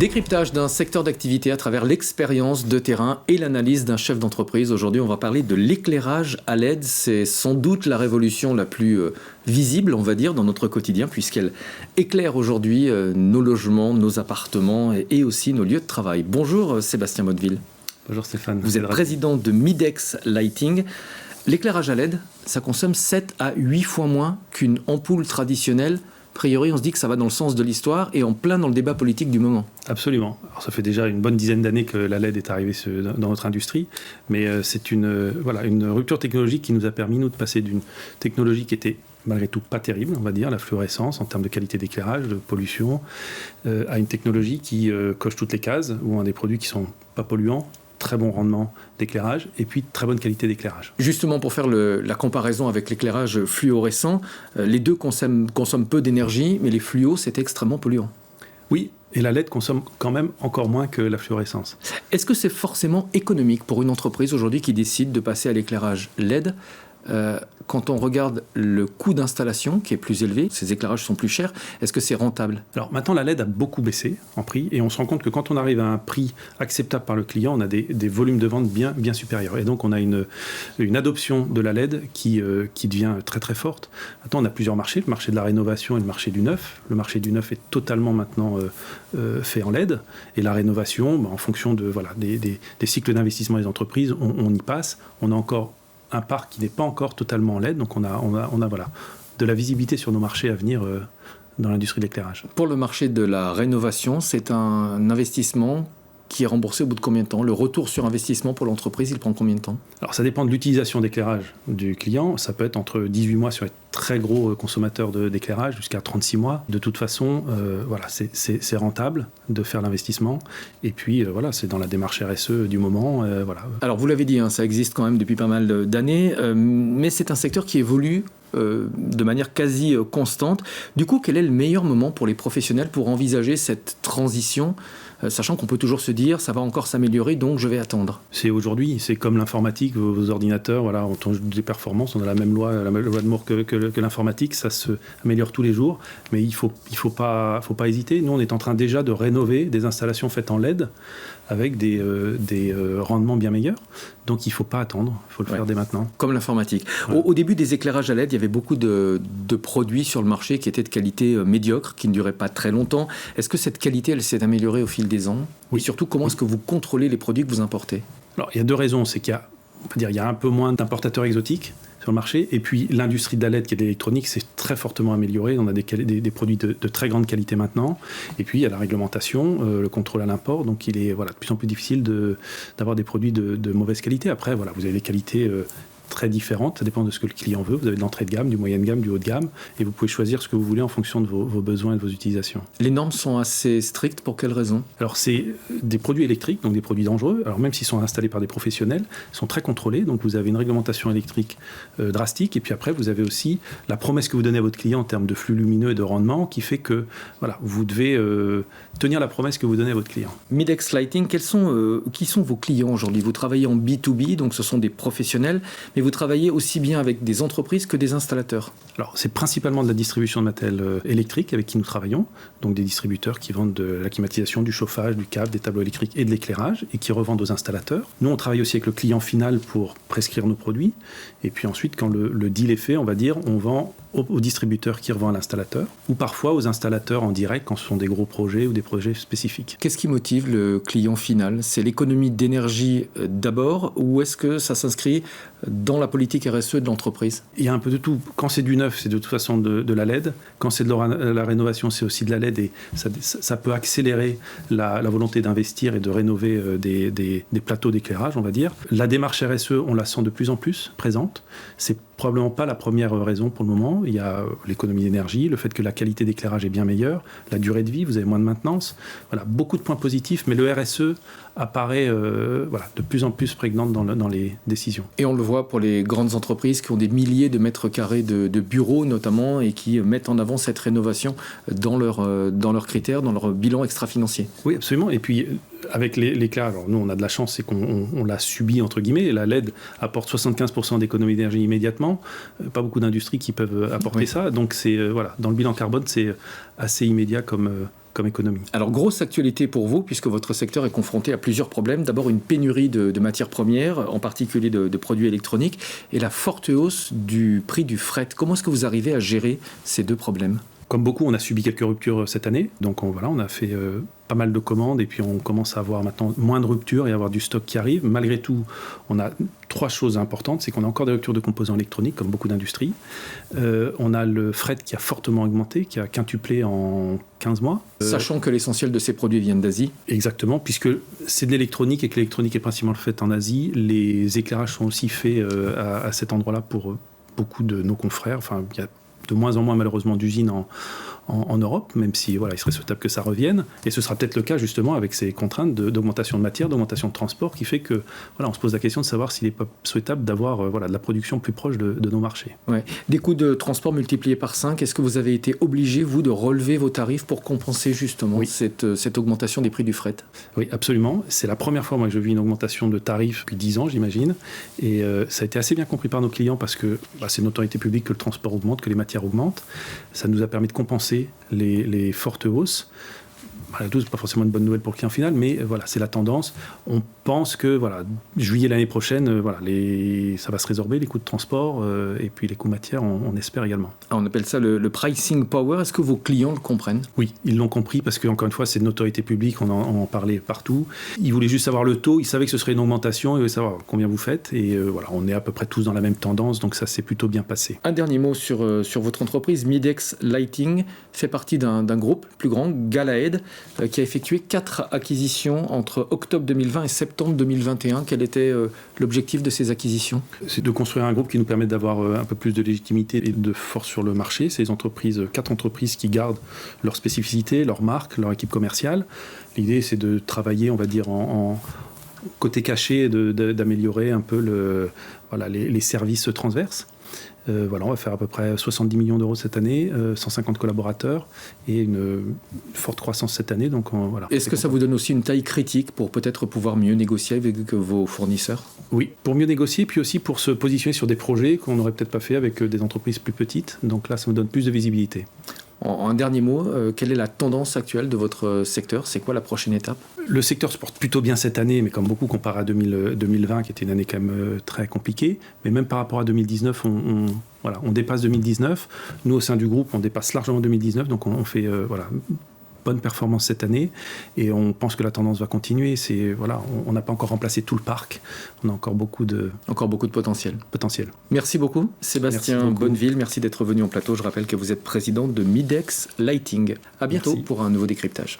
Décryptage d'un secteur d'activité à travers l'expérience de terrain et l'analyse d'un chef d'entreprise. Aujourd'hui, on va parler de l'éclairage à LED. C'est sans doute la révolution la plus visible, on va dire, dans notre quotidien, puisqu'elle éclaire aujourd'hui nos logements, nos appartements et aussi nos lieux de travail. Bonjour Sébastien Motteville. Bonjour Stéphane. Vous êtes président de Midex Lighting. L'éclairage à LED, ça consomme 7 à 8 fois moins qu'une ampoule traditionnelle. A priori, on se dit que ça va dans le sens de l'histoire et en plein dans le débat politique du moment. Absolument. Alors, ça fait déjà une bonne dizaine d'années que la LED est arrivée dans notre industrie, mais c'est une rupture technologique qui nous a permis, nous, de passer d'une technologie qui était malgré tout pas terrible, on va dire, la fluorescence en termes de qualité d'éclairage, de pollution, à une technologie qui coche toutes les cases, où on a des produits qui sont pas polluants, très bon rendement d'éclairage et puis très bonne qualité d'éclairage. Justement, pour faire la comparaison avec l'éclairage fluorescent, les deux consomment peu d'énergie, mais les fluos, c'est extrêmement polluant. Oui, et la LED consomme quand même encore moins que la fluorescence. Est-ce que c'est forcément économique pour une entreprise aujourd'hui qui décide de passer à l'éclairage LED ? Quand on regarde le coût d'installation qui est plus élevé, ces éclairages sont plus chers, est-ce que c'est rentable ? Alors maintenant, la LED a beaucoup baissé en prix et on se rend compte que quand on arrive à un prix acceptable par le client, on a des volumes de vente bien supérieurs. Et donc on a une adoption de la LED qui devient très très forte. Maintenant, on a plusieurs marchés, le marché de la rénovation et le marché du neuf. Le marché du neuf est totalement maintenant fait en LED. Et la rénovation, en fonction des cycles d'investissement des entreprises, on y passe. On a encore un parc qui n'est pas encore totalement en LED, donc on a de la visibilité sur nos marchés à venir dans l'industrie de l'éclairage. Pour le marché de la rénovation, c'est un investissement qui est remboursé au bout de combien de temps ? Le retour sur investissement pour l'entreprise, il prend combien de temps ? Alors ça dépend de l'utilisation d'éclairage du client, ça peut être entre 18 mois sur les très gros consommateurs d'éclairage jusqu'à 36 mois. De toute façon, c'est rentable de faire l'investissement et puis c'est dans la démarche RSE du moment. Alors vous l'avez dit, ça existe quand même depuis pas mal d'années, mais c'est un secteur qui évolue de manière quasi constante. Du coup, quel est le meilleur moment pour les professionnels pour envisager cette transition, sachant qu'on peut toujours se dire ça va encore s'améliorer, donc je vais attendre ? C'est aujourd'hui, c'est comme l'informatique, vos ordinateurs, on touche des performances, on a la même loi de Moore que l'informatique, ça se améliore tous les jours, mais il faut pas hésiter. Nous, on est en train déjà de rénover des installations faites en LED avec des rendements bien meilleurs. Donc il ne faut pas attendre, il faut le faire dès maintenant. Comme l'informatique. Ouais. Au début des éclairages à LED, il y avait beaucoup de produits sur le marché qui étaient de qualité médiocre, qui ne duraient pas très longtemps. Est-ce que cette qualité, elle s'est améliorée au fil des ans ? Oui. Et surtout, comment est-ce que vous contrôlez les produits que vous importez ? Alors il y a deux raisons, c'est qu'il y a un peu moins d'importateurs exotiques sur le marché, et puis l'industrie de la LED qui est de l'électronique s'est très fortement améliorée, on a des produits de très grande qualité maintenant, et puis il y a la réglementation, le contrôle à l'import, donc il est de plus en plus difficile d'avoir des produits de mauvaise qualité. Après, vous avez des qualités très différentes, ça dépend de ce que le client veut. Vous avez de l'entrée de gamme, du moyen de gamme, du haut de gamme, et vous pouvez choisir ce que vous voulez en fonction de vos besoins et de vos utilisations. Les normes sont assez strictes, pour quelles raisons ? Alors c'est des produits électriques, donc des produits dangereux, alors même s'ils sont installés par des professionnels, ils sont très contrôlés, donc vous avez une réglementation électrique drastique, et puis après vous avez aussi la promesse que vous donnez à votre client en termes de flux lumineux et de rendement, qui fait que vous devez tenir la promesse que vous donnez à votre client. Midex Lighting, qui sont vos clients aujourd'hui ? Vous travaillez en B2B, donc ce sont des professionnels, mais vous travaillez aussi bien avec des entreprises que des installateurs. Alors, c'est principalement de la distribution de matériel électrique avec qui nous travaillons, donc des distributeurs qui vendent de la climatisation, du chauffage, du câble, des tableaux électriques et de l'éclairage, et qui revendent aux installateurs. Nous, on travaille aussi avec le client final pour prescrire nos produits, et puis ensuite, quand le deal est fait, on va dire, on vend au distributeur qui revend à l'installateur, ou parfois aux installateurs en direct quand ce sont des gros projets ou des projets spécifiques. Qu'est-ce qui motive le client final ? C'est l'économie d'énergie d'abord, ou est-ce que ça s'inscrit dans la politique RSE de l'entreprise ? Il y a un peu de tout. Quand c'est du neuf, c'est de toute façon de la LED. Quand c'est de la rénovation, c'est aussi de la LED, et ça peut accélérer la volonté d'investir et de rénover des plateaux d'éclairage, on va dire. La démarche RSE, on la sent de plus en plus présente. C'est probablement pas la première raison pour le moment. Il y a l'économie d'énergie, le fait que la qualité d'éclairage est bien meilleure, la durée de vie, vous avez moins de maintenance. Beaucoup de points positifs, mais le RSE apparaît de plus en plus prégnante dans les décisions. Et on le voit pour les grandes entreprises qui ont des milliers de mètres carrés de bureaux notamment, et qui mettent en avant cette rénovation dans leurs critères, dans leur bilan extra-financier. Oui, absolument. Et puis avec l'éclairage, alors nous on a de la chance, c'est qu'on l'a subi entre guillemets. La LED apporte 75% d'économie d'énergie immédiatement. Pas beaucoup d'industries qui peuvent apporter ça. Donc c'est dans le bilan carbone, c'est assez immédiat comme comme économie. Alors, grosse actualité pour vous, puisque votre secteur est confronté à plusieurs problèmes. D'abord, une pénurie de matières premières, en particulier de produits électroniques, et la forte hausse du prix du fret. Comment est-ce que vous arrivez à gérer ces deux problèmes ? Comme beaucoup, on a subi quelques ruptures cette année. Donc on a fait pas mal de commandes et puis on commence à avoir maintenant moins de ruptures et à avoir du stock qui arrive. Malgré tout, on a 3 choses importantes. C'est qu'on a encore des ruptures de composants électroniques, comme beaucoup d'industries. On a le fret qui a fortement augmenté, qui a quintuplé en 15 mois. Sachant que l'essentiel de ces produits viennent d'Asie. Exactement, puisque c'est de l'électronique et que l'électronique est principalement faite en Asie. Les éclairages sont aussi faits à cet endroit-là pour beaucoup de nos confrères. Enfin, il y a de moins en moins malheureusement d'usines en Europe, même si il serait souhaitable que ça revienne. Et ce sera peut-être le cas justement avec ces contraintes d'augmentation de matière, d'augmentation de transport, qui fait que on se pose la question de savoir s'il n'est pas souhaitable d'avoir de la production plus proche de nos marchés. Ouais. Des coûts de transport multipliés par 5, est-ce que vous avez été obligé, vous, de relever vos tarifs pour compenser justement cette augmentation des prix du fret ? Oui, absolument. C'est la première fois que je vis une augmentation de tarifs depuis 10 ans, j'imagine. Et ça a été assez bien compris par nos clients parce que c'est une autorité publique que le transport augmente, que les matières augmentent. Ça nous a permis de compenser les fortes hausses. C'est pas forcément une bonne nouvelle pour le client final, mais c'est la tendance. On pense que juillet l'année prochaine, ça va se résorber, les coûts de transport et puis les coûts matières, on espère également. Alors on appelle ça le pricing power. Est-ce que vos clients le comprennent ? Oui, ils l'ont compris parce que encore une fois, c'est une autorité publique, on en parlait partout. Ils voulaient juste savoir le taux, ils savaient que ce serait une augmentation, ils voulaient savoir combien vous faites et on est à peu près tous dans la même tendance, donc ça s'est plutôt bien passé. Un dernier mot sur votre entreprise. Midex Lighting fait partie d'un groupe plus grand, Galaed, qui a effectué 4 acquisitions entre octobre 2020 et septembre 2021. Quel était l'objectif de ces acquisitions ? C'est de construire un groupe qui nous permette d'avoir un peu plus de légitimité et de force sur le marché. C'est 4 entreprises qui gardent leur spécificité, leur marque, leur équipe commerciale. L'idée, c'est de travailler, on va dire, en côté caché, d'améliorer un peu les services transverses. On va faire à peu près 70 millions d'euros cette année, 150 collaborateurs et une forte croissance cette année. Donc, Est-ce que ça vous donne aussi une taille critique pour peut-être pouvoir mieux négocier avec vos fournisseurs ? Oui, pour mieux négocier, puis aussi pour se positionner sur des projets qu'on n'aurait peut-être pas fait avec des entreprises plus petites. Donc là, ça nous donne plus de visibilité. Un dernier mot, quelle est la tendance actuelle de votre secteur ? C'est quoi la prochaine étape ? Le secteur se porte plutôt bien cette année, mais comme beaucoup comparé à 2020, qui était une année quand même très compliquée. Mais même par rapport à 2019, on dépasse 2019. Nous, au sein du groupe, on dépasse largement 2019, donc on fait bonne performance cette année et on pense que la tendance va continuer. On n'a pas encore remplacé tout le parc. On a encore beaucoup de potentiel. Merci beaucoup, Sébastien Bonneville. Merci d'être venu en plateau. Je rappelle que vous êtes président de Midex Lighting. À bientôt pour un nouveau décryptage.